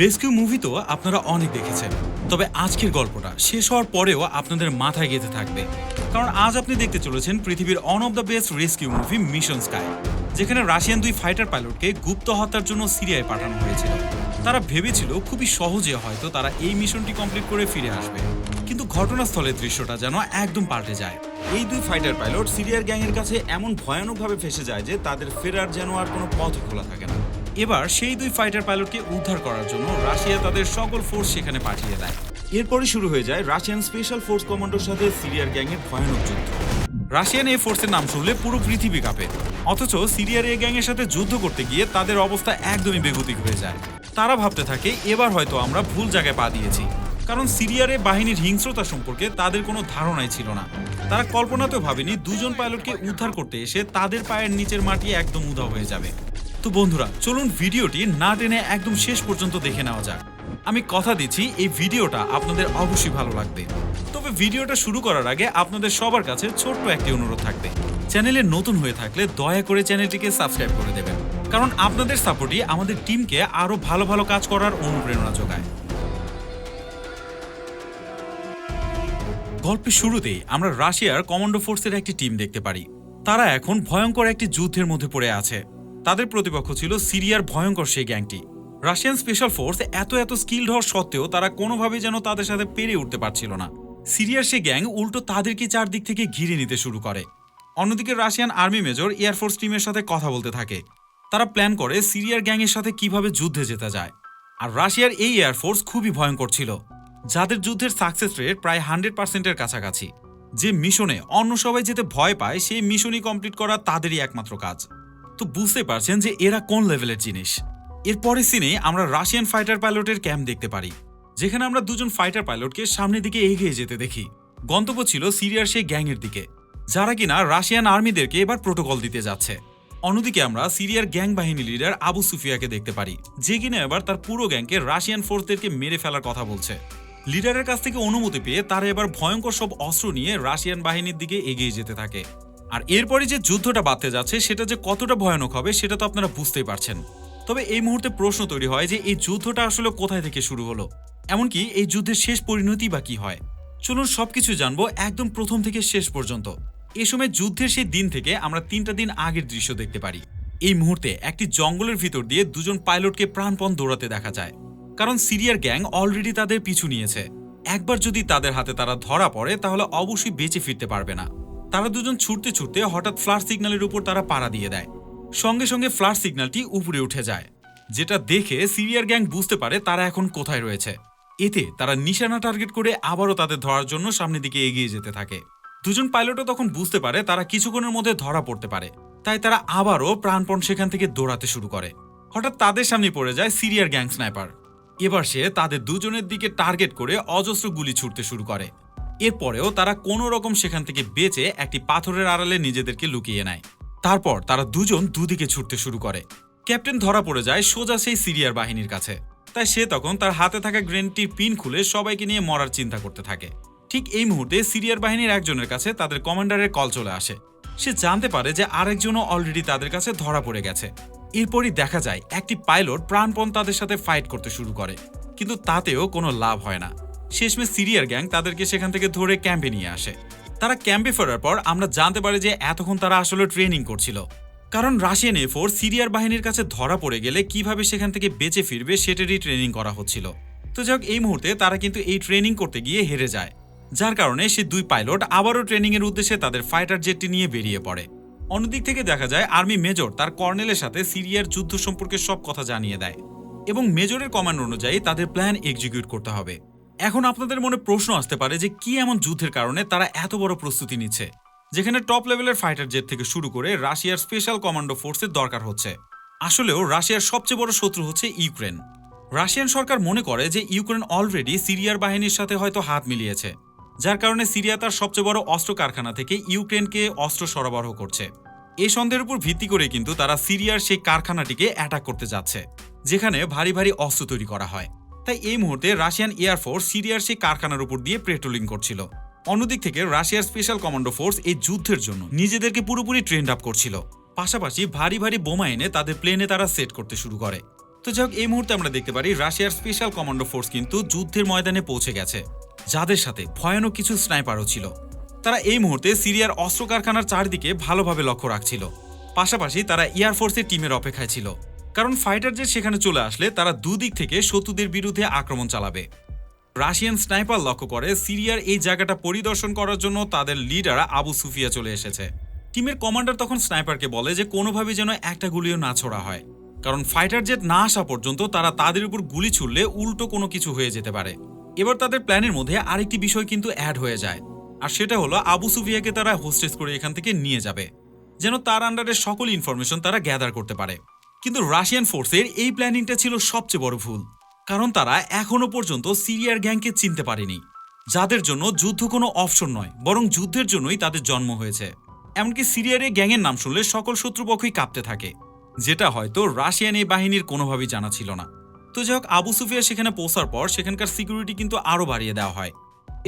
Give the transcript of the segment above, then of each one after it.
Rescue movie তো আপনারা অনেক দেখেছেন, তবে আজকের গল্পটা শেষ হওয়ার পরেও আপনাদের মাথায় গেঁথে থাকবে, কারণ আজ আপনি দেখতে চলেছেন পৃথিবীর one of the best rescue movie mission sky, যেখানে রাশিয়ান দুই ফাইটার পাইলটকে গুপ্ত হত্যার জন্য সিরিয়ায় পাঠানো হয়েছিল। তারা ভেবেছিল খুবই সহজে হয়তো তারা এই মিশনটি কমপ্লিট করে ফিরে আসবে, কিন্তু ঘটনাস্থলের দৃশ্যটা যেন একদম পাল্টে যায়। এই দুই ফাইটার পাইলট সিরিয়ার গ্যাংয়ের কাছে এমন ভয়ানকভাবে ফেসে যায় যে তাদের ফেরার যেন আর কোনো পথ খোলা থাকে না। এবার সেই দুই ফাইটার পাইলটকে উদ্ধার করার জন্য রাশিয়া তাদের সকল ফোর্স সেখানে পাঠিয়ে দেয়। এরপরই শুরু হয়ে যায় রাশিয়ান স্পেশাল ফোর্স কমান্ডোর সাথে সিরিয়ার গ্যাংয়ের ভয়ানক যুদ্ধ। রাশিয়ান এই ফোর্সের নাম শুনলে পুরো পৃথিবী কাঁপে, অথচ সিরিয়ার এই গ্যাংয়ের সাথে যুদ্ধ করতে গিয়ে তাদের অবস্থা একদমই বেগতিক হয়ে যায়। তারা ভাবতে থাকে এবার হয়তো আমরা ভুল জায়গায় পা দিয়েছি, কারণ সিরিয়ার বাহিনীর হিংস্রতা সম্পর্কে তাদের কোনো ধারণাই ছিল না। তারা কল্পনাতেও ভাবেনি দুজন পাইলটকে উদ্ধার করতে এসে তাদের পায়ের নিচের মাটি একদম উধাও হয়ে যাবে। তো বন্ধুরা, চলুন ভিডিওটি না টেনে একদম শেষ পর্যন্ত দেখে নেওয়া যাক। আমি কথা দিচ্ছি এই ভিডিওটা আপনাদের অবশ্যই ভালো লাগবে। তবে ভিডিওটা শুরু করার আগে আপনাদের সবার কাছে ছোট্ট একটি অনুরোধ থাকবে, চ্যানেলে নতুন হয়ে থাকলে দয়া করে চ্যানেলটিকে সাবস্ক্রাইব করে দেবেন, কারণ আপনাদের সাপোর্টই আমাদের টিমকে আরো ভালো ভালো কাজ করার অনুপ্রেরণা যোগায়। গল্পের শুরুতেই আমরা রাশিয়ার কমান্ডো ফোর্সের একটি টিম দেখতে পারি। তারা এখন ভয়ঙ্কর একটি যুদ্ধের মধ্যে পড়ে আছে। তাদের প্রতিপক্ষ ছিল সিরিয়ার ভয়ঙ্কর সেই গ্যাংটি। রাশিয়ান স্পেশাল ফোর্স এত স্কিলড হওয়ার সত্ত্বেও তারা কোনোভাবেই যেন তাদের সাথে পেরে উঠতে পারছিল না। সিরিয়ার সেই গ্যাং উল্টো তাদেরকে চারদিক থেকে ঘিরে নিতে শুরু করে। অন্যদিকে রাশিয়ান আর্মি মেজর এয়ারফোর্স টিমের সাথে কথা বলতে থাকে। তারা প্ল্যান করে সিরিয়ার গ্যাংয়ের সাথে কিভাবে যুদ্ধে যেতে যায়। আর রাশিয়ার এই এয়ারফোর্স খুবই ভয়ঙ্কর ছিল, যাদের যুদ্ধের সাকসেস রেট প্রায় 100%-এর কাছাকাছি। যে মিশনে অন্য সবাই যেতে ভয় পায় সেই মিশনই কমপ্লিট করা তাদেরই একমাত্র কাজ। তো বুঝতে পারছেন যে এরা কোন লেভেলের জিনিস। এরপরের সিনে আমরা রাশিয়ান ফাইটার পাইলটের ক্যাম্প দেখতে পারি, যেখানে আমরা দুজন ফাইটার পাইলটকে সামনের দিকে এগিয়ে যেতে দেখি। গন্তব্য ছিল সিরিয়ার সেই গ্যাংয়ের দিকে, যারা কিনা রাশিয়ান আর্মিদেরকে এবার প্রোটোকল দিতে যাচ্ছে। অন্যদিকে আমরা সিরিয়ার গ্যাং বাহিনী লিডার আবু সুফিয়াকে দেখতে পারি, যে কিনা এবার তার পুরো গ্যাংকে রাশিয়ান ফোর্সদেরকে মেরে ফেলার কথা বলছে। লিডারের কাছ থেকে অনুমতি পেয়ে তারা এবার ভয়ঙ্কর সব অস্ত্র নিয়ে রাশিয়ান বাহিনীর দিকে এগিয়ে যেতে থাকে। আর এরপরে যে যুদ্ধটা বাঁধতে যাচ্ছে সেটা যে কতটা ভয়ানক হবে সেটা তো আপনারা বুঝতেই পারছেন। তবে এই মুহূর্তে প্রশ্ন তৈরি হয় যে এই যুদ্ধটা আসলে কোথায় থেকে শুরু হলো, এমনকি এই যুদ্ধের শেষ পরিণতি বা কি হয়। চলুন সবকিছু জানবো একদম প্রথম থেকে শেষ পর্যন্ত। এই সময় যুদ্ধের সেই দিন থেকে আমরা 3টা দিন আগের দৃশ্য দেখতে পারি। এই মুহূর্তে একটি জঙ্গলের ভিতর দিয়ে দুজন পাইলটকে প্রাণপণ দৌড়াতে দেখা যায়, কারণ সিরিয়ার গ্যাং অলরেডি তাদের পিছু নিয়েছে। একবার যদি তাদের হাতে তারা ধরা পড়ে তাহলে অবশ্যই বেঁচে ফিরতে পারবে না। তারা দুজন ছুটতে ছুটতে হঠাৎ ফ্লাশ সিগন্যালের উপর তারা পাড়া দিয়ে দেয়। সঙ্গে সঙ্গে ফ্লাশ সিগন্যালটি উপরে উঠে যায়, যেটা দেখে সিরিয়ার গ্যাং বুঝতে পারে তারা এখন কোথায় রয়েছে। এতে তারা নিশানা টার্গেট করে আবারও তাদের ধরার জন্য সামনের দিকে এগিয়ে যেতে থাকে। দুজন পাইলটও তখন বুঝতে পারে তারা কিছুক্ষণের মধ্যে ধরা পড়তে পারে, তাই তারা আবারও প্রাণপণ সেখান থেকে দৌড়াতে শুরু করে। হঠাৎ তাদের সামনে পড়ে যায় সিরিয়ার গ্যাং স্নাইপার। এবার সে তাদের দুজনের দিকে টার্গেট করে অজস্র গুলি ছুটতে শুরু করে। এরপরেও তারা কোনো রকম সেখান থেকে বেঁচে একটি পাথরের আড়ালে নিজেদেরকে লুকিয়ে নেয়। তারপর তারা দুজন দুদিকে ছুটতে শুরু করে। ক্যাপ্টেন ধরা পড়ে যায় সোজা সেই সিরিয়ার বাহিনীর কাছে, তাই সে তখন তার হাতে থাকা গ্রেনেডটির পিন খুলে সবাইকে নিয়ে মরার চিন্তা করতে থাকে। ঠিক এই মুহূর্তে সিরিয়ার বাহিনীর একজনের কাছে তাদের কমান্ডারের কল চলে আসে। সে জানতে পারে যে আরেকজনও অলরেডি তাদের কাছে ধরা পড়ে গেছে। এরপরই দেখা যায় একটি পাইলট প্রাণপণ তাদের সাথে ফাইট করতে শুরু করে, কিন্তু তাতেও কোনো লাভ হয় না। শেষমেশ সিরিয়ার গ্যাং তাদেরকে সেখান থেকে ধরে ক্যাম্পে নিয়ে আসে। তারা ক্যাম্পে ফেরার পর আমরা জানতে পারি যে এতক্ষণ তারা আসলে ট্রেনিং করছিল, কারণ রাশিয়ান এফোর্স সিরিয়ার বাহিনীর কাছে ধরা পড়ে গেলে কিভাবে সেখান থেকে বেঁচে ফিরবে সেটারই ট্রেনিং করা হচ্ছিল। তো যাই হোক, এই মুহূর্তে তারা কিন্তু এই ট্রেনিং করতে গিয়ে হেরে যায়, যার কারণে সে দুই পাইলট আবারও ট্রেনিং এর উদ্দেশ্যে তাদের ফাইটার জেটটি নিয়ে বেরিয়ে পড়ে। অন্যদিক থেকে দেখা যায় আর্মি মেজর তার কর্নেলের সাথে সিরিয়ার যুদ্ধ সম্পর্কে সব কথা জানিয়ে দেয়, এবং মেজরের কমান্ড অনুযায়ী তাদের প্ল্যান এক্সিকিউট করতে হবে। এখন আপনাদের মনে প্রশ্ন আসতে পারে যে কি এমন যুদ্ধের কারণে তারা এত বড় প্রস্তুতি নিচ্ছে, যেখানে টপ লেভেলের ফাইটার জেট থেকে শুরু করে রাশিয়ার স্পেশাল কমান্ডো ফোর্সের দরকার হচ্ছে। আসলেও রাশিয়ার সবচেয়ে বড় শত্রু হচ্ছে ইউক্রেন। রাশিয়ান সরকার মনে করে যে ইউক্রেন অলরেডি সিরিয়ার বাহিনীর সাথে হয়তো হাত মিলিয়েছে, যার কারণে সিরিয়া তার সবচেয়ে বড় অস্ত্র কারখানা থেকে ইউক্রেনকে অস্ত্র সরবরাহ করছে। এই সন্দেহের উপর ভিত্তি করে কিন্তু তারা সিরিয়ার সেই কারখানাটিকে অ্যাটাক করতে যাচ্ছে, যেখানে ভারী ভারী অস্ত্র তৈরি করা হয়। তাই এই মুহূর্তে রাশিয়ান এয়ারফোর্স সিরিয়ার সেই কারখানার উপর দিয়ে পেট্রোলিং করছিল। অন্যদিক থেকে রাশিয়ার স্পেশাল কমান্ডো ফোর্স এই যুদ্ধের জন্য নিজেদেরকে পুরোপুরি ট্রেন্ড আপ করছিল। পাশাপাশি ভারী ভারী বোমা এনে তাদের প্লেনে তারা সেট করতে শুরু করে। তো যাই হোক, এই মুহূর্তে আমরা দেখতে পারি রাশিয়ার স্পেশাল কমান্ডো ফোর্স কিন্তু যুদ্ধের ময়দানে পৌঁছে গেছে, যাদের সাথে ভয়ানক কিছু স্নাইপারও ছিল। তারা এই মুহূর্তে সিরিয়ার অস্ত্র কারখানার চারদিকে ভালোভাবে লক্ষ্য রাখছিল। পাশাপাশি তারা এয়ারফোর্সের টিমের অপেক্ষায় ছিল, কারণ ফাইটার জেট সেখানে চলে আসলে তারা দুদিক থেকে শত্রুদের বিরুদ্ধে আক্রমণ চালাবে। রাশিয়ান স্নাইপার লক্ষ্য করে সিরিয়ার এই জায়গাটা পরিদর্শন করার জন্য তাদের লিডার আবু সুফিয়া চলে এসেছে। টিমের কমান্ডার তখন স্নাইপারকে বলে যে কোনোভাবে যেন একটা গুলিও না ছোড়া হয়, কারণ ফাইটার জেট না আসা পর্যন্ত তারা তাদের উপর গুলি ছুড়লে উল্টো কোনো কিছু হয়ে যেতে পারে। এবার তাদের প্ল্যানের মধ্যে আরেকটি বিষয় কিন্তু অ্যাড হয়ে যায়, আর সেটা হলো আবু সুফিয়াকে তারা হোস্টেজ করে এখান থেকে নিয়ে যাবে, যেন তার আন্ডারে সকল ইনফরমেশন তারা গ্যাদার করতে পারে। কিন্তু রাশিয়ান ফোর্সের এই প্ল্যানিংটা ছিল সবচেয়ে বড় ভুল, কারণ তারা এখনো পর্যন্ত সিরিয়ার গ্যাংকে চিনতে পারেনি, যাদের জন্য যুদ্ধ কোনো অপশন নয়, বরং যুদ্ধের জন্যই তাদের জন্ম হয়েছে। এমনকি সিরিয়ার এই গ্যাংয়ের নাম শুনলে সকল শত্রুপক্ষই কাঁপতে থাকে, যেটা হয়তো রাশিয়ান এই বাহিনীর কোনোভাবেই জানা ছিল না। তো যাই হোক, আবু সুফিয়া সেখানে পৌঁছার পর সেখানকার সিকিউরিটি কিন্তু আরও বাড়িয়ে দেওয়া হয়।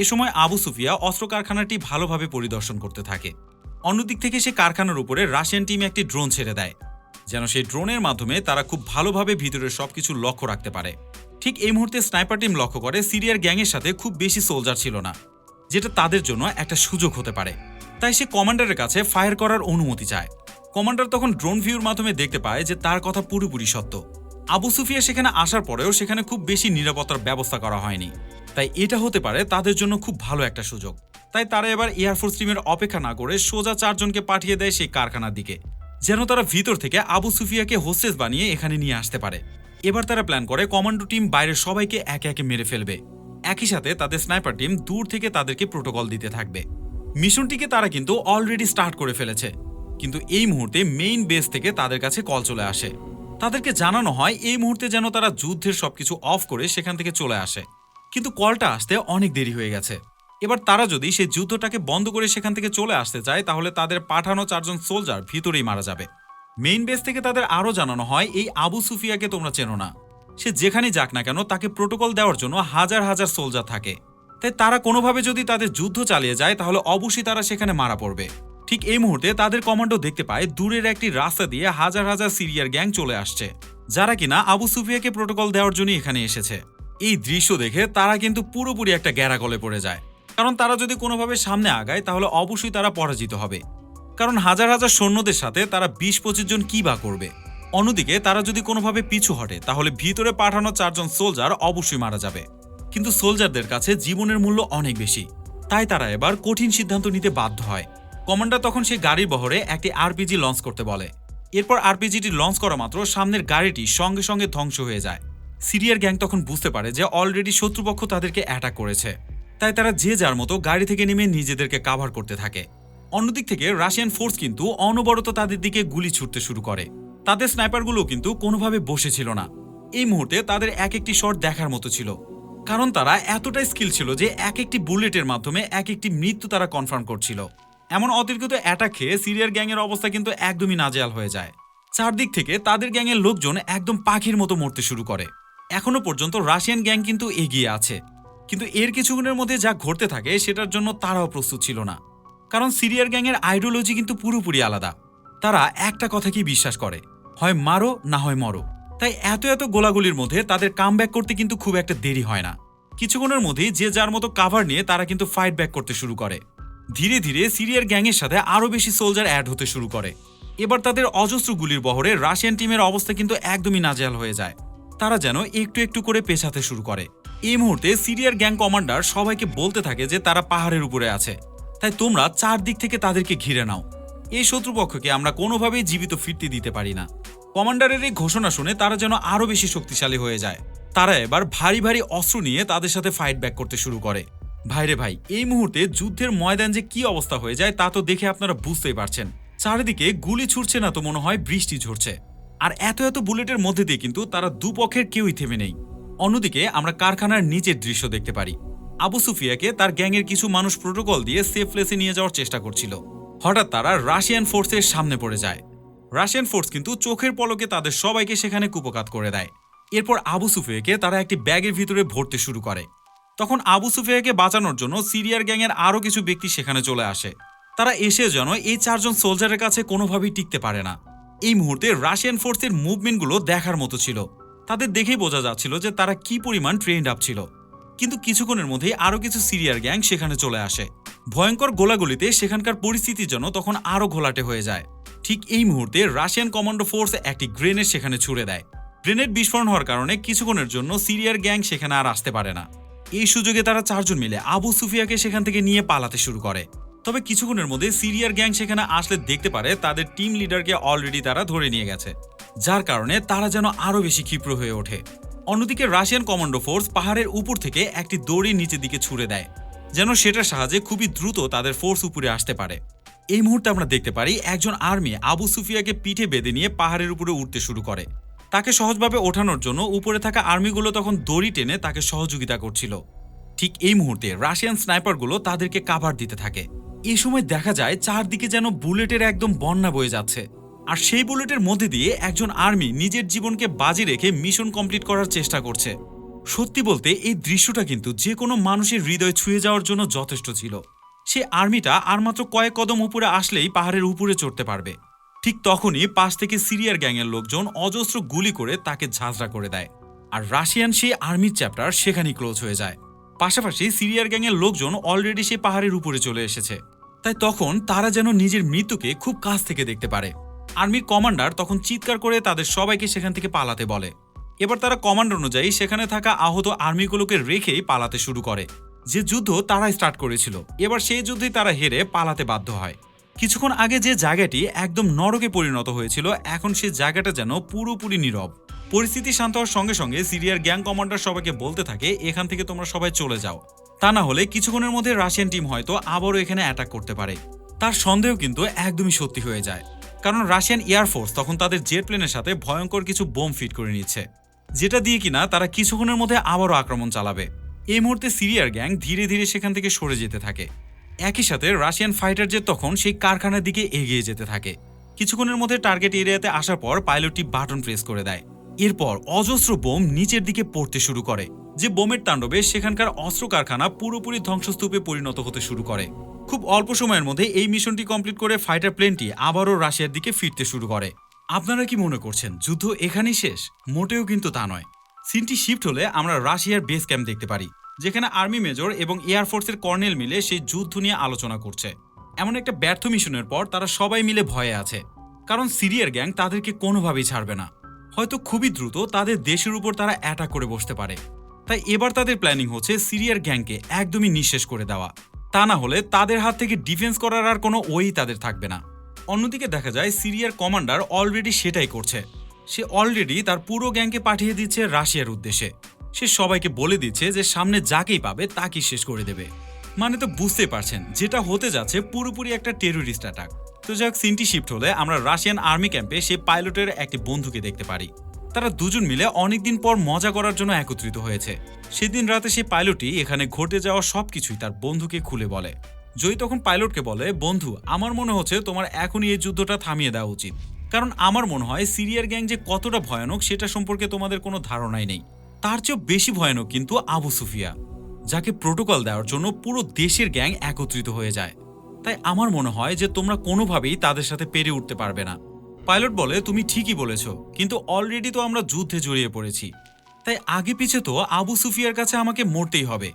এ সময় আবু সুফিয়া অস্ত্র কারখানাটি ভালোভাবে পরিদর্শন করতে থাকে। অন্যদিক থেকে সে কারখানার উপরে রাশিয়ান টিম একটি ড্রোন ছেড়ে দেয়, যেন সেই ড্রোনের মাধ্যমে তারা খুব ভালোভাবে ভিতরের সবকিছু লক্ষ্য রাখতে পারে। ঠিক এই মুহূর্তে স্নাইপার টিম লক্ষ্য করে সিরিয়ার গ্যাংয়ের সাথে খুব বেশি সোলজার ছিল না, যেটা তাদের জন্য একটা সুযোগ হতে পারে। তাই সে কমান্ডারের কাছে ফায়ার করার অনুমতি চায়। কমান্ডার তখন ড্রোন ভিউর মাধ্যমে দেখতে পায় যে তার কথা পুরোপুরি সত্য। আবু সুফিয়া সেখানে আসার পরেও সেখানে খুব বেশি নিরাপত্তার ব্যবস্থা করা হয়নি, তাই এটা হতে পারে তাদের জন্য খুব ভালো একটা সুযোগ। তাই তারা এবার এয়ারফোর্স টিমের অপেক্ষা না করে সোজা 4 জনকে পাঠিয়ে দেয় সেই কারখানার দিকে, যেন তারা ভিতর থেকে আবু সুফিয়াকে হোস্টেজ বানিয়ে এখানে নিয়ে আসতে পারে। এবার তারা প্ল্যান করে কমান্ডো টিম বাইরের সবাইকে একে একে মেরে ফেলবে। একই সাথে তাদের স্নাইপার টিম দূর থেকে তাদেরকে প্রোটোকল দিতে থাকবে। মিশনটিকে তারা কিন্তু অলরেডি স্টার্ট করে ফেলেছে, কিন্তু এই মুহূর্তে মেইন বেস থেকে তাদের কাছে কল চলে আসে। তাদেরকে জানানো হয় এই মুহূর্তে যেন তারা যুদ্ধের সবকিছু অফ করে সেখান থেকে চলে আসে, কিন্তু কলটা আসতে অনেক দেরি হয়ে গেছে। এবার তারা যদি সেই যুদ্ধটাকে বন্ধ করে সেখান থেকে চলে আসতে চায়, তাহলে তাদের পাঠানো 4 জন সোলজার ভিতরেই মারা যাবে। মেইন বেস থেকে তাদের আরও জানানো হয় এই আবু সুফিয়াকে তোমরা চেনো না, সে যেখানেই যাক না কেন তাকে প্রোটোকল দেওয়ার জন্য হাজার হাজার সোলজার থাকে। তাই তারা কোনোভাবে যদি তাদের যুদ্ধ চালিয়ে যায় তাহলে অবশ্যই তারা সেখানে মারা পড়বে। ঠিক এই মুহূর্তে তাদের কমান্ডো দেখতে পায় দূরের একটি রাস্তা দিয়ে হাজার হাজার সিরিয়ার গ্যাং চলে আসছে, যারা কিনা আবু সুফিয়াকে প্রোটোকল দেওয়ার জন্য এখানে এসেছে। এই দৃশ্য দেখে তারা কিন্তু পুরোপুরি একটা গ্যারাগলে পড়ে যায়, কারণ তারা যদি কোনোভাবে সামনে আগায় তাহলে অবশ্যই তারা পরাজিত হবে, কারণ হাজার হাজার সৈন্যদের সাথে তারা 20-25 জন কি বা করবে। অন্যদিকে তারা যদি কোনোভাবে পিছু হটে তাহলে ভিতরে পাঠানো 4 জন সোলজার অবশ্যই মারা যাবে। কিন্তু সোলজারদের কাছে জীবনের মূল্য অনেক বেশি, তাই তারা এবার কঠিন সিদ্ধান্ত নিতে বাধ্য হয়। কমান্ডার তখন সেই গাড়ির বহরে একটি আরপিজি লঞ্চ করতে বলে। এরপর আরপিজিটি লঞ্চ করা মাত্র সামনের গাড়িটি সঙ্গে সঙ্গে ধ্বংস হয়ে যায়। সিরিয়ার গ্যাং তখন বুঝতে পারে যে অলরেডি শত্রুপক্ষ তাদেরকে অ্যাটাক করেছে, তাই তারা যে যার মতো গাড়ি থেকে নেমে নিজেদেরকে কাভার করতে থাকে। অন্যদিক থেকে রাশিয়ান ফোর্স কিন্তু অনবরত তাদের দিকে গুলি ছুটতে শুরু করে। তাদের স্নাইপারগুলো কিন্তু কোনোভাবে বসেছিল না। এই মুহূর্তে তাদের এক একটি শট দেখার মতো ছিল, কারণ তারা এতটাই স্কিল ছিল যে এক একটি বুলেটের মাধ্যমে এক একটি মৃত্যু তারা কনফার্ম করছিল। এমন অতিরিক্ত অ্যাটাক খেয়ে সিরিয়ার গ্যাংয়ের অবস্থা কিন্তু একদমই নাজেহাল হয়ে যায়। চারদিক থেকে তাদের গ্যাংয়ের লোকজন একদম পাখির মতো মরতে শুরু করে। এখনো পর্যন্ত রাশিয়ান গ্যাং কিন্তু এগিয়ে আছে, কিন্তু এর কিছুক্ষণের মধ্যে যা ঘটতে থাকে সেটার জন্য তারাও প্রস্তুত ছিল না, কারণ সিরিয়ার গ্যাংয়ের আইডিওলজি কিন্তু পুরোপুরি আলাদা। তারা একটা কথাকেই বিশ্বাস করে, হয় মারো না হয় মরো। তাই এত এত গোলাগুলির মধ্যে তাদের কামব্যাক করতে কিন্তু খুব একটা দেরি হয় না। কিছুক্ষণের মধ্যেই যে যার মতো কাভার নিয়ে তারা কিন্তু ফাইট ব্যাক করতে শুরু করে। ধীরে ধীরে সিরিয়ার গ্যাংয়ের সাথে আরও বেশি সোলজার অ্যাড হতে শুরু করে। এবার তাদের অজস্র গুলির বহরে রাশিয়ান টিমের অবস্থা কিন্তু একদমই নাজেহাল হয়ে যায়। তারা যেন একটু একটু করে পেছাতে শুরু করে। এই মুহূর্তে সিরিয়ার গ্যাং কমান্ডার সবাইকে বলতে থাকে যে তারা পাহাড়ের উপরে আছে, তাই তোমরা চারদিক থেকে তাদেরকে ঘিরে নাও। এই শত্রুপক্ষকে আমরা কোনোভাবেই জীবিত ফিরতে দিতে পারি না। কমান্ডারের এই ঘোষণা শুনে তারা যেন আরও বেশি শক্তিশালী হয়ে যায়। তারা এবার ভারী ভারী অস্ত্র নিয়ে তাদের সাথে ফাইট ব্যাক করতে শুরু করে। ভাইরে ভাই, এই মুহূর্তে যুদ্ধের ময়দান যে কি অবস্থা হয়ে যায় তা তো দেখে আপনারা বুঝতেই পারছেন। চারিদিকে গুলি ছুটছে না তো মনে হয় বৃষ্টি ঝরছে। আর এত এত বুলেটের মধ্যে দিয়ে কিন্তু তারা দুপক্ষের কেউই থেমে নেই। অন্যদিকে আমরা কারখানার নিচের দৃশ্য দেখতে পারি। আবু সুফিয়াকে তার গ্যাংয়ের কিছু মানুষ প্রোটোকল দিয়ে সেফ প্লেসে নিয়ে যাওয়ার চেষ্টা করছিল। হঠাৎ তারা রাশিয়ান ফোর্সের সামনে পড়ে যায়। রাশিয়ান ফোর্স কিন্তু চোখের পলকে তাদের সবাইকে সেখানে কুপকাত করে দেয়। এরপর আবু সুফিয়াকে তারা একটি ব্যাগের ভিতরে ভরতে শুরু করে। তখন আবু সুফিয়াকে বাঁচানোর জন্য সিরিয়ার গ্যাংয়ের আরও কিছু ব্যক্তি সেখানে চলে আসে। তারা এসে যেন এই 4 জন সোলজারের কাছে কোনোভাবেই টিকতে পারে না। এই মুহূর্তে রাশিয়ান ফোর্সের মুভমেন্টগুলো দেখার মতো ছিল। তাদের দেখেই বোঝা যাচ্ছিল যে তারা কি পরিমাণ ট্রেন্ড আপ ছিল। কিন্তু কিছুক্ষণের মধ্যেই আরো কিছু সিরিয়ার গ্যাং সেখানে চলে আসে। ভয়ঙ্কর গোলাগুলিতে সেখানকার পরিস্থিতি যেন তখন আরো ঘোলাটে হয়ে যায়। ঠিক এই মুহূর্তে রাশিয়ান কমান্ডো ফোর্স একটি গ্রেনেড সেখানে ছুড়ে দেয়। গ্রেনেড বিস্ফোরণ হওয়ার কারণে কিছুক্ষণের জন্য সিরিয়ার গ্যাং সেখানে আর আসতে পারে না। এই সুযোগে তারা চারজন মিলে আবু সুফিয়াকে সেখান থেকে নিয়ে পালাতে শুরু করে। তবে কিছুক্ষণের মধ্যে সিরিয়ার গ্যাং সেখানে আসলে দেখতে পারে তাদের টিম লিডারকে অলরেডি তারা ধরে নিয়ে গেছে, যার কারণে তারা যেন আরো বেশি ক্ষিপ্র হয়ে ওঠে। অন্যদিকে রাশিয়ান কমান্ডো ফোর্স পাহাড়ের উপর থেকে একটি দড়ি নিচের দিকে ছুড়ে দেয়, যেন সেটার সাহায্যে খুবই দ্রুত তাদের ফোর্স উপরে আসতে পারে। এই মুহূর্তে আমরা দেখতে পারি একজন আর্মি আবু সুফিয়াকে পিঠে বেঁধে নিয়ে পাহাড়ের উপরে উঠতে শুরু করে। তাকে সহজভাবে ওঠানোর জন্য উপরে থাকা আর্মিগুলো তখন দড়ি টেনে তাকে সহযোগিতা করছিল। ঠিক এই মুহূর্তে রাশিয়ান স্নাইপারগুলো তাদেরকে কাভার দিতে থাকে। এই সময় দেখা যায় চারদিকে যেন বুলেটের একদম বন্যা বয়ে যাচ্ছে, আর সেই বুলেটের মধ্যে দিয়ে একজন আর্মি নিজের জীবনকে বাজি রেখে মিশন কমপ্লিট করার চেষ্টা করছে। সত্যি বলতে এই দৃশ্যটা কিন্তু যে কোনো মানুষের হৃদয় ছুঁয়ে যাওয়ার জন্য যথেষ্ট ছিল। সে আর্মিটা আর মাত্র কয়েক কদম উপরে আসলেই পাহাড়ের উপরে চড়তে পারবে। ঠিক তখনই পাশ থেকে সিরিয়ার গ্যাংয়ের লোকজন অজস্র গুলি করে তাকে ঝাঁঝরা করে দেয়, আর রাশিয়ান সেই আর্মির চ্যাপ্টার সেখানেই ক্লোজ হয়ে যায়। পাশাপাশি সিরিয়ার গ্যাংয়ের লোকজন অলরেডি সেই পাহাড়ের উপরে চলে এসেছে, তাই তখন তারা যেন নিজের মৃত্যুকে খুব কাছ থেকে দেখতে পারে। আর্মির কমান্ডার তখন চিৎকার করে তাদের সবাইকে সেখান থেকে পালাতে বলে। এবার তারা কমান্ড অনুযায়ী সেখানে থাকা আহত আর্মিগুলোকে রেখেই পালাতে শুরু করে। যে যুদ্ধ তারা স্টার্ট করেছিল, এবার সেই যুদ্ধে তারা হেরে পালাতে বাধ্য হয়। কিছুক্ষণ আগে যে জায়গাটি একদম নরকে পরিণত হয়েছিল, এখন সেই জায়গাটা যেন পুরোপুরি নীরব। পরিস্থিতি শান্ত হওয়ার সঙ্গে সঙ্গে সিরিয়ার গ্যাং কমান্ডার সবাইকে বলতে থাকে, এখান থেকে তোমরা সবাই চলে যাও, তা না হলে কিছুক্ষণের মধ্যে রাশিয়ান টিম হয়তো আবারও এখানে অ্যাটাক করতে পারে। তার সন্দেহ কিন্তু একদমই সত্যি হয়ে যায়, কারণ রাশিয়ান এয়ারফোর্স তখন তাদের জেট প্লেনের সাথে ভয়ঙ্কর কিছু বোম ফিট করে নিচ্ছে, যেটা দিয়ে কিনা তারা কিছুক্ষণের মধ্যে আবারও আক্রমণ চালাবে। এই মুহূর্তে সিরিয়ার গ্যাং ধীরে ধীরে সেখান থেকে সরে যেতে থাকে। একই সাথে রাশিয়ান ফাইটার জেট তখন সেই কারখানার দিকে এগিয়ে যেতে থাকে। কিছুক্ষণের মধ্যে টার্গেট এরিয়াতে আসার পর পাইলটটি বাটন প্রেস করে দেয়। এরপর অজস্র বোম নিচের দিকে পড়তে শুরু করে, যে বোমের তাণ্ডবে সেখানকার অস্ত্র কারখানা পুরোপুরি ধ্বংসস্তূপে পরিণত হতে শুরু করে। খুব অল্প সময়ের মধ্যে এই মিশনটি কমপ্লিট করে ফাইটার প্লেনটি আবারও রাশিয়ার দিকে ফিরতে শুরু করে। আপনারা কি মনে করছেন যুদ্ধ এখানেই শেষ? মোটেও কিন্তু তা নয়। সিনটি শিফট হলে আমরা রাশিয়ার বেস ক্যাম্প দেখতে পারি, যেখানে আর্মি মেজর এবং এয়ারফোর্সের কর্নেল মিলে সেই যুদ্ধ নিয়ে আলোচনা করছে। এমন একটা ব্যর্থ মিশনের পর তারা সবাই মিলে ভয়ে আছে, কারণ সিরিয়ার গ্যাং তাদেরকে কোনোভাবেই ছাড়বে না। হয়তো খুবই দ্রুত তাদের দেশের উপর তারা অ্যাটাক করে বসতে পারে। তাই এবার তাদের প্ল্যানিং হচ্ছে সিরিয়ার গ্যাংকে একদমই নিঃশেষ করে দেওয়া, তা না হলে তাদের হাত থেকে ডিফেন্স করার আর কোনো ওয়েই তাদের থাকবে না। অন্যদিকে দেখা যায় সিরিয়ার কমান্ডার অলরেডি সেটাই করছে। সে অলরেডি তার পুরো গ্যাংকে পাঠিয়ে দিচ্ছে রাশিয়ার উদ্দেশ্যে। সে সবাইকে বলে দিচ্ছে যে সামনে যাকেই পাবে তাকেই শেষ করে দেবে। মানে তো বুঝতেই পারছেন যেটা হতে যাচ্ছে পুরোপুরি একটা টেরোরিস্ট অ্যাটাক। তো যাক, সিনটি শিফট হলে আমরা রাশিয়ান আর্মি ক্যাম্পে সেই পাইলটের একটি বন্ধুকে দেখতে পারি। তারা দুজন মিলে অনেকদিন পর মজা করার জন্য একত্রিত হয়েছে। সেদিন রাতে সেই পাইলটই এখানে ঘটে যাওয়া সবকিছুই তার বন্ধুকে খুলে বলে। জয়ী তখন পাইলটকে বলে, বন্ধু, আমার মনে হচ্ছে তোমার এখনই এই যুদ্ধটা থামিয়ে দেওয়া উচিত, কারণ আমার মনে হয় সিরিয়ার গ্যাং যে কতটা ভয়ানক সেটা সম্পর্কে তোমাদের কোনো ধারণাই নেই। তার চেয়েও বেশি ভয়ানক কিন্তু আবু সুফিয়া, যাকে প্রোটোকল দেওয়ার জন্য পুরো দেশের গ্যাং একত্রিত হয়ে যায়। তাই আমার মনে হয় যে তোমরা কোনোভাবেই তাদের সাথে পেরে উঠতে পারবে না। পাইলট বলে, তুমি ঠিকই বলেছ, কিন্তু অলরেডি তো আমরা যুদ্ধে জড়িয়ে পড়েছি, তাই আগে পিছে তো আবু সুফিয়ার কাছে আমাকে মরতেই হবে।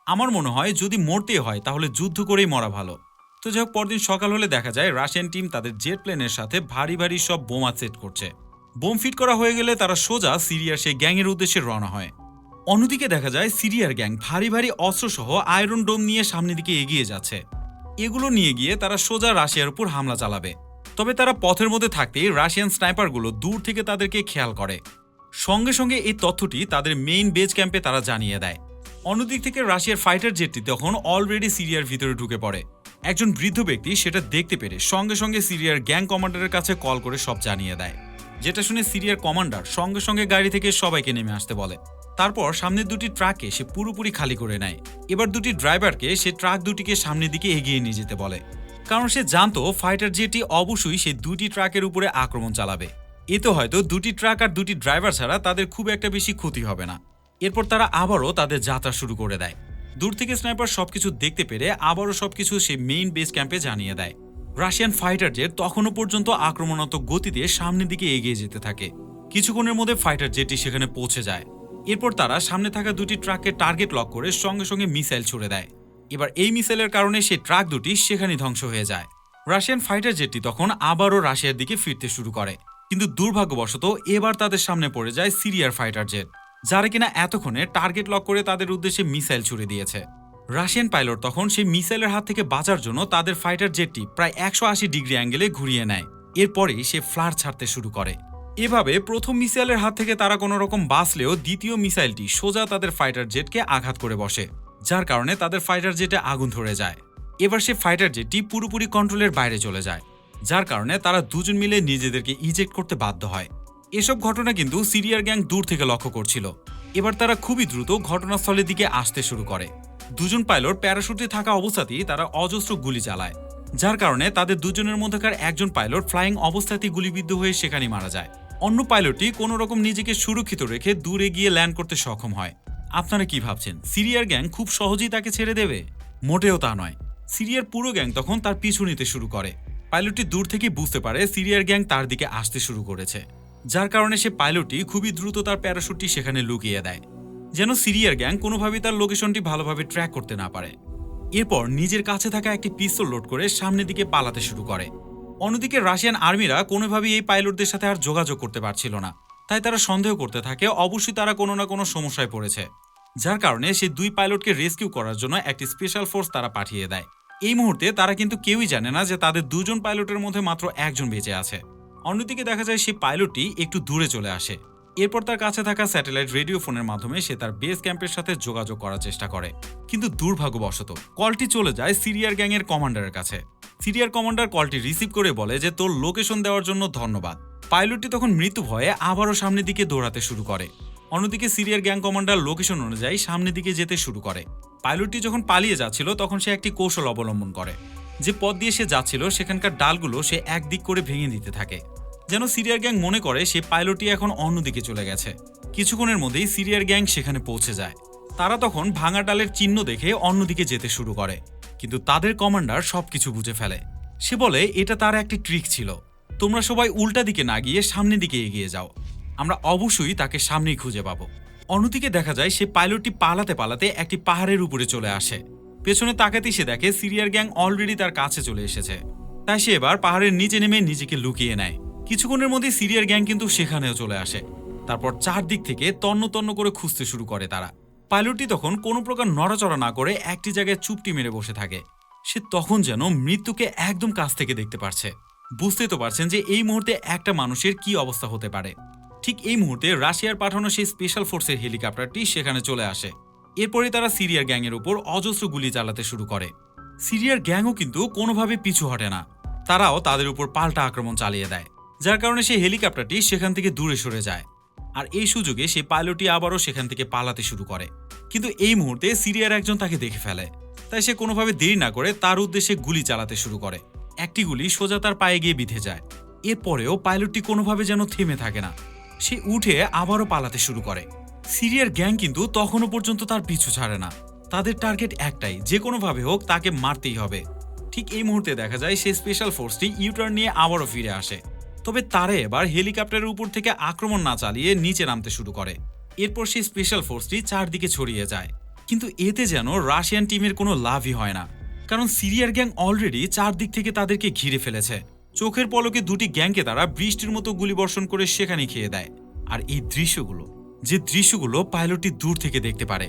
আমার মনে হয় যদি মরতেই হয় তাহলে যুদ্ধ করেই মরা ভালো। তো যাই হোক, পরদিন সকাল হলে দেখা যায় রাশিয়ান টিম তাদের জেট প্লেনের সাথে ভারী ভারী সব বোমা সেট করছে। বোম ফিট করা হয়ে গেলে তারা সোজা সিরিয়ার সেই গ্যাংয়ের উদ্দেশ্যে রওনা হয়। অন্যদিকে দেখা যায় সিরিয়ার গ্যাং ভারী ভারী অস্ত্রসহ আয়রন ডোম নিয়ে সামনের দিকে এগিয়ে যাচ্ছে। এগুলো নিয়ে গিয়ে তারা সোজা রাশিয়ার উপর হামলা চালাবে। তবে তারা পথের মধ্যে থাকতেই রাশিয়ান স্নাইপারগুলো দূর থেকে তাদেরকে খেয়াল করে। সঙ্গে সঙ্গে এই তথ্যটি তাদের মেইন বেজ ক্যাম্পে তারা জানিয়ে দেয়। অন্যদিক থেকে রাশিয়ার ফাইটার জেটটি তখন অলরেডি সিরিয়ার ভিতরে ঢুকে পড়ে। একজন বৃদ্ধ ব্যক্তি সেটা দেখতে পেরে সঙ্গে সঙ্গে সিরিয়ার গ্যাং কমান্ডারের কাছে কল করে সব জানিয়ে দেয়, যেটা শুনে সিরিয়ার কমান্ডার সঙ্গে সঙ্গে গাড়ি থেকে সবাইকে নেমে আসতে বলে। তারপর সামনের দুটি ট্রাককে সে পুরোপুরি খালি করে নেয়। এবার দুটি ড্রাইভারকে সে ট্রাক দুটিকে সামনের দিকে এগিয়ে নিয়ে যেতে বলে, কারণ সে জানতো ফাইটার জেটটি অবশ্যই সেই দুটি ট্রাকের উপরে আক্রমণ চালাবে। এতে হয়তো দুটি ট্রাক আর দুটি ড্রাইভার ছাড়া তাদের খুব একটা বেশি ক্ষতি হবে না। এরপর তারা আবারও তাদের যাত্রা শুরু করে দেয়। দূর থেকে স্নাইপার সবকিছু দেখতে পেরে আবারও সবকিছু সেই মেইন বেস ক্যাম্পে জানিয়ে দেয়। রাশিয়ান ফাইটার জেট তখনও পর্যন্ত আক্রমণাত্মক গতিতে সামনের দিকে এগিয়ে যেতে থাকে। কিছুক্ষণের মধ্যে ফাইটার জেটটি সেখানে পৌঁছে যায়। এরপর তারা সামনে থাকা দুটি ট্রাককে টার্গেট লক করে সঙ্গে সঙ্গে মিসাইল ছুড়ে দেয়। এবার এই মিসাইলের কারণে সেই ট্রাক দুটি সেখানেই ধ্বংস হয়ে যায়। রাশিয়ান ফাইটার জেটটি তখন আবারও রাশিয়ার দিকে ফিরতে শুরু করে, কিন্তু দুর্ভাগ্যবশত এবার তাদের সামনে পড়ে যায় সিরিয়ার ফাইটার জেট, যারা কিনা এতক্ষণে টার্গেট লক করে তাদের উদ্দেশ্যে মিসাইল ছুড়ে দিয়েছে। রাশিয়ান পাইলট তখন সেই মিসাইলের হাত থেকে বাঁচার জন্য তাদের ফাইটার জেটটি প্রায় 180 ডিগ্রি অ্যাঙ্গেলে ঘুরিয়ে নেয়। এরপরেই সে ফ্লার ছাড়তে শুরু করে। এভাবে প্রথম মিসাইলের হাত থেকে তারা কোনো রকম বাঁচলেও দ্বিতীয় মিসাইলটি সোজা তাদের ফাইটার জেটকে আঘাত করে বসে, যার কারণে তাদের ফাইটার জেটে আগুন ধরে যায়। এবার সে ফাইটার জেটটি পুরোপুরি কন্ট্রোলের বাইরে চলে যায়, যার কারণে তারা দুজন মিলে নিজেদেরকে ইজেক্ট করতে বাধ্য হয়। এসব ঘটনা কিন্তু সিরিয়ার গ্যাং দূর থেকে লক্ষ্য করছিল। এবার তারা খুবই দ্রুত ঘটনাস্থলের দিকে আসতে শুরু করে। দুজন পাইলট প্যারাশুটে থাকা অবস্থাতেই তারা অজস্র গুলি চালায়, যার কারণে তাদের দুজনের মধ্যকার একজন পাইলট ফ্লাইং অবস্থাতেই গুলিবিদ্ধ হয়ে সেখানেই মারা যায়। অন্য পাইলটটি কোনো রকম নিজেকে সুরক্ষিত রেখে দূরে গিয়ে ল্যান্ড করতে সক্ষম হয়। আপনারা কি ভাবছেন, সিরিয়ার গ্যাং খুব সহজেই তাকে ছেড়ে দেবে? মোটেও তা নয়। সিরিয়ার পুরো গ্যাং তখন তার পিছু নিতে শুরু করে। পাইলটটি দূর থেকে বুঝতে পারে সিরিয়ার গ্যাং তার দিকে আসতে শুরু করেছে, যার কারণে সে পাইলটটি খুবই দ্রুত তার প্যারাশুটটি সেখানে লুকিয়ে দেয়, যেন সিরিয়ার গ্যাং কোনোভাবেই তার লোকেশনটি ভালোভাবে ট্র্যাক করতে না পারে। এরপর নিজের কাছে থাকা একটি পিস্তল লোড করে সামনের দিকে পালাতে শুরু করে। অন্যদিকে রাশিয়ান আর্মিরা কোনোভাবেই এই পাইলটদের সাথে আর যোগাযোগ করতে পারছিল না, তাই তারা সন্দেহ করতে থাকে অবশ্যই তারা কোনো না কোনো সমস্যায় পড়েছে, যার কারণে সেই দুই পাইলটকে রেস্কিউ করার জন্য একটি স্পেশাল ফোর্স তারা পাঠিয়ে দেয়। এই মুহূর্তে তারা কিন্তু কেউই জানে না যে তাদের দুজন পাইলটের মধ্যে মাত্র একজন বেঁচে আছে। অন্যদিকে দেখা যায় সেই পাইলটটি একটু দূরে চলে আসে। এরপর তার কাছে থাকা স্যাটেলাইট রেডিও ফোনের মাধ্যমে সে তার বেস ক্যাম্পের সাথে যোগাযোগ করার চেষ্টা করে, কিন্তু দুর্ভাগ্যবশত কলটি চলে যায় সিরিয়ার গ্যাংয়ের কমান্ডারের কাছে। সিরিয়ার কমান্ডার কলটি রিসিভ করে বলে যে তোর লোকেশন দেওয়ার জন্য ধন্যবাদ। পাইলটটি তখন মৃত্যু ভয়ে আবারও সামনের দিকে দৌড়াতে শুরু করে। অন্যদিকে সিরিয়ার গ্যাং কমান্ডার লোকেশন অনুযায়ী সামনের দিকে যেতে শুরু করে। পাইলটটি যখন পালিয়ে যাচ্ছিল তখন সে একটি কৌশল অবলম্বন করে। যে পথ দিয়ে সে যাচ্ছিল সেখানকার ডালগুলো সে একদিক করে ভেঙে দিতে থাকে, যেন সিরিয়ার গ্যাং মনে করে সে পাইলটটি এখন অন্যদিকে চলে গেছে। কিছুক্ষণের মধ্যেই সিরিয়ার গ্যাং সেখানে পৌঁছে যায়। তারা তখন ভাঙা ডালের চিহ্ন দেখে অন্যদিকে যেতে শুরু করে, কিন্তু তাদের কমান্ডার সবকিছু বুঝে ফেলে। সে বলে এটা তার একটি ট্রিক ছিল, তোমরা সবাই উল্টা দিকে না গিয়ে সামনের দিকে এগিয়ে যাও, আমরা অবশ্যই তাকে সামনেই খুঁজে পাবো। অন্যদিকে দেখা যায় সে পাইলটটি পালাতে পালাতে একটি পাহাড়ের উপরে চলে আসে। পেছনে তাকাতেই সে দেখে সিরিয়ার গ্যাং অলরেডি তার কাছে চলে এসেছে, তাই সে এবার পাহাড়ের নিচে নেমে নিজেকে লুকিয়ে নেয়। কিছুক্ষণের মধ্যে সিরিয়ার গ্যাং কিন্তু সেখানেও চলে আসে। তারপর চারদিক থেকে তন্ন তন্ন করে খুঁজতে শুরু করে তারা। পাইলটটি তখন কোনো প্রকার নড়াচড়া না করে একটি জায়গায় চুপটি মেরে বসে থাকে। সে তখন যেন মৃত্যুকে একদম কাছ থেকে দেখতে পারছে। বুঝতে তো পারছেন যে এই মুহূর্তে একটা মানুষের কি অবস্থা হতে পারে। ঠিক এই মুহূর্তে রাশিয়ার পাঠানো সেই স্পেশাল ফোর্সের হেলিকপ্টারটি সেখানে চলে আসে। এরপরে তারা সিরিয়ার গ্যাংয়ের উপর অজস্র গুলি চালাতে শুরু করে। সিরিয়ার গ্যাংও কিন্তু কোনোভাবে পিছু হটে না, তারাও তাদের উপর পাল্টা আক্রমণ চালিয়ে দেয়, যার কারণে সেই হেলিকপ্টারটি সেখান থেকে দূরে সরে যায়। আর এই সুযোগে সেই পাইলটটি আবারও সেখান থেকে পালাতে শুরু করে। কিন্তু এই মুহূর্তে সিরিয়ার একজন তাকে দেখে ফেলে, তাই সে কোনোভাবে দেরি না করে তার উদ্দেশ্যে গুলি চালাতে শুরু করে। একটি গুলি সোজা তার পায়ে গিয়ে বিঁধে যায়। এরপরেও পাইলটটি কোনোভাবে যেন থেমে থাকে না, সে উঠে আবারও পালাতে শুরু করে। সিরিয়ার গ্যাং কিন্তু তখনও পর্যন্ত তার পিছু ছাড়ে না। তাদের টার্গেট একটাই, যে কোনোভাবে হোক তাকে মারতেই হবে। ঠিক এই মুহূর্তে দেখা যায় সেই স্পেশাল ফোর্সটি ইউটার্ন নিয়ে আবারও ফিরে আসে। তবে তারা এবার হেলিকপ্টারের উপর থেকে আক্রমণ না চালিয়ে নিচে নামতে শুরু করে। এরপর সেই স্পেশাল ফোর্সটি চারদিকে ছড়িয়ে যায়। কিন্তু এতে যেন রাশিয়ান টিমের কোনো লাভই হয় না, কারণ সিরিয়ার গ্যাং অলরেডি চারদিক থেকে তাদেরকে ঘিরে ফেলেছে। চোখের পলকে দুটি গ্যাংকে তারা বৃষ্টির মতো গুলিবর্ষণ করে সেখানে খেয়ে দেয়। আর এই দৃশ্যগুলো পাইলটটি দূর থেকে দেখতে পারে।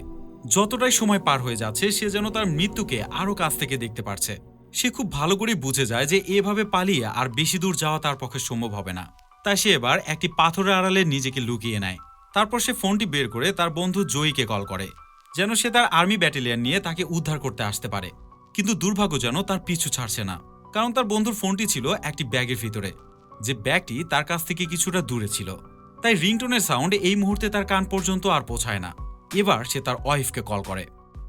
যতটাই সময় পার হয়ে যাচ্ছে সে যেন তার মৃত্যুকে আরো কাছ থেকে দেখতে পারছে। সে খুব ভালো করে বুঝে যায় যে এভাবে পালিয়ে আর বেশি দূর যাওয়া তার পক্ষে সম্ভব হবে না। তাই সে এবার একটি পাথরের আড়ালে নিজেকে লুকিয়ে নেয়। তারপর সে ফোনটি বের করে তার বন্ধু জয়ীকে কল করে, যেন সে তার আর্মি ব্যাটালিয়ন নিয়ে তাকে উদ্ধার করতে আসতে পারে। কিন্তু দুর্ভাগ্য যেন তার পিছু ছাড়ছে না, কারণ তার বন্ধুর ফোনটি ছিল একটি ব্যাগের ভিতরে, যে ব্যাগটি তার কাছ থেকে কিছুটা দূরে ছিল। তাই রিংটোনের সাউন্ড এই মুহূর্তে তার কান পর্যন্ত আর পৌঁছায় না। এবার সে তার ওয়াইফকে কল করে,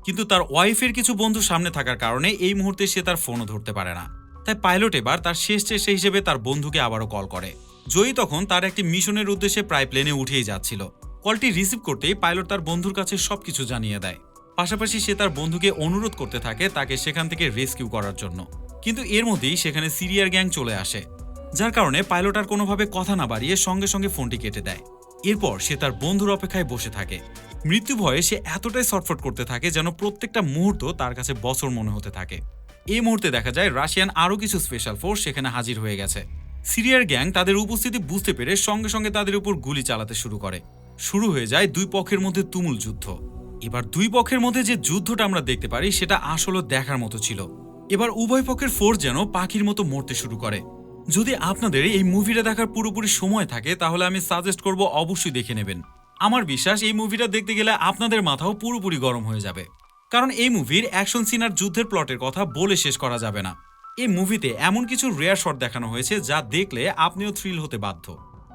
কিন্তু তার ওয়াইফের কিছু বন্ধু সামনে থাকার কারণে এই মুহূর্তে সে তার ফোনও ধরতে পারে না। তাই পাইলট এবার তার শেষ চেষ্টা হিসেবে তার বন্ধুকে আবারও কল করে। জয়ী তখন তার একটি মিশনের উদ্দেশ্যে প্রায় প্লেনে উঠেই যাচ্ছিল। কলটি রিসিভ করতেই পাইলট তার বন্ধুর কাছে সবকিছু জানিয়ে দেয়। পাশাপাশি সে তার বন্ধুকে অনুরোধ করতে থাকে তাকে সেখান থেকে রেস্কিউ করার জন্য। কিন্তু এর মধ্যেই সেখানে সিরিয়ার গ্যাং চলে আসে। যার কারণে পাইলট আর কোনোভাবে কথা না বাড়িয়ে সঙ্গে সঙ্গে ফোনটি কেটে দেয়। এরপর সে তার বন্ধুর অপেক্ষায় বসে থাকে। মৃত্যু ভয়ে সে এতটাই ছটফট করতে থাকে যেন প্রত্যেকটা মুহূর্ত তার কাছে বছর মনে হতে থাকে। এই মুহূর্তে দেখা যায় রাশিয়ান আরও কিছু স্পেশাল ফোর্স সেখানে হাজির হয়ে গেছে। সিরিয়ার গ্যাং তাদের উপস্থিতি বুঝতে পেরে সঙ্গে সঙ্গে তাদের উপর গুলি চালাতে শুরু করে। শুরু হয়ে যায় দুই পক্ষের মধ্যে তুমুল যুদ্ধ। এবার দুই পক্ষের মধ্যে যে যুদ্ধটা আমরা দেখতে পারি সেটা আসলে দেখার মতো ছিল। এবার উভয় পক্ষের ফোর্স যেন পাখির মতো মরতে শুরু করে। যদি আপনাদের এই মুভিটা দেখার পুরোপুরি সময় থাকে তাহলে আমি সাজেস্ট করব অবশ্যই দেখে নেবেন। আমার বিশ্বাস এই মুভিটা দেখতে গেলে আপনাদের মাথাও পুরোপুরি গরম হয়ে যাবে, কারণ এই মুভির অ্যাকশন সিন আর যুদ্ধের প্লটের কথা বলে শেষ করা যাবে না। এই মুভিতে এমন কিছু রেয়ার শট দেখানো হয়েছে যা দেখলে আপনিও থ্রিল হতে বাধ্য।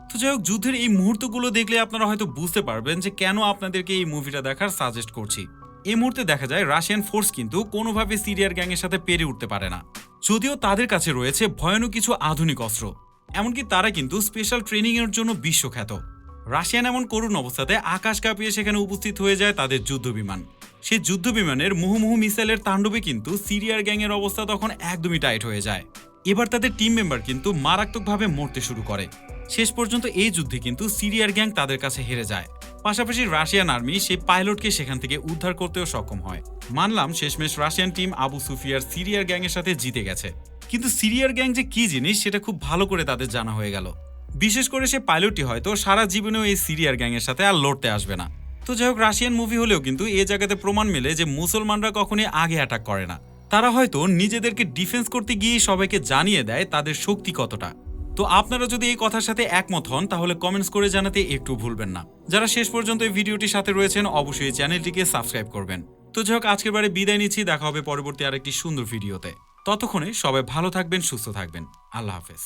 তো যাই হোক, যুদ্ধের এই মুহূর্তগুলো দেখলে আপনারা হয়তো বুঝতে পারবেন যে কেন আপনাদেরকে এই মুভিটা দেখার সাজেস্ট করছি। এই মুহূর্তে দেখা যায় রাশিয়ান ফোর্স কিন্তু কোনোভাবে সিরিয়ার গ্যাংয়ের সাথে পেরে উঠতে পারে না, যদিও তাদের কাছে রয়েছে ভয়ানক কিছু আধুনিক অস্ত্র। এমনকি তারা কিন্তু স্পেশাল ট্রেনিং এর জন্য বিশ্বখ্যাত। রাশিয়ান এমন করুণ অবস্থাতে আকাশ কাঁপিয়ে সেখানে উপস্থিত হয়ে যায় তাদের যুদ্ধ বিমান। সেই যুদ্ধ বিমানের মুহুমুহু মিসাইলের তাণ্ডবে কিন্তু সিরিয়ার গ্যাংয়ের অবস্থা তখন একদমই টাইট হয়ে যায়। এবার তাদের টিম মেম্বার কিন্তু মারাত্মকভাবে মরতে শুরু করে। শেষ পর্যন্ত এই যুদ্ধে কিন্তু সিরিয়ার গ্যাং তাদের কাছে হেরে যায়। পাশাপাশি রাশিয়ান আর্মি সেই পাইলটকে সেখান থেকে উদ্ধার করতেও সক্ষম হয়। মানলাম শেষমেশ রাশিয়ান টিম আবু সুফিয়ার সিরিয়ার গ্যাংয়ের সাথে জিতে গেছে, কিন্তু সিরিয়ার গ্যাং যে কি জিনিস সেটা খুব ভালো করে তাদের জানা হয়ে গেল। বিশেষ করে সে পাইলটটি হয়তো সারা জীবনেও এই সিরিয়ার গ্যাংয়ের সাথে আর লড়তে আসবে না। তো যাই হোক, রাশিয়ান মুভি হলেও কিন্তু এই জায়গাতে প্রমাণ মেলে যে মুসলমানরা কখনই আগে অ্যাটাক করে না। তারা হয়তো নিজেদেরকে ডিফেন্স করতে গিয়ে সবাইকে জানিয়ে দেয় তাদের শক্তি কতটা। তো আপনারা যদি এই কথার সাথে একমত হন তাহলে কমেন্টস করে জানাতে একটু ভুলবেন না। যারা শেষ পর্যন্ত এই ভিডিওটির সাথে রয়েছেন অবশ্যই এই চ্যানেলটিকে সাবস্ক্রাইব করবেন। তো যাই হোক, আজকের বারে বিদায় নিচ্ছি। দেখা হবে পরবর্তী আরেকটি সুন্দর ভিডিওতে। ততক্ষণে সবাই ভালো থাকবেন, সুস্থ থাকবেন। আল্লাহ হাফেজ।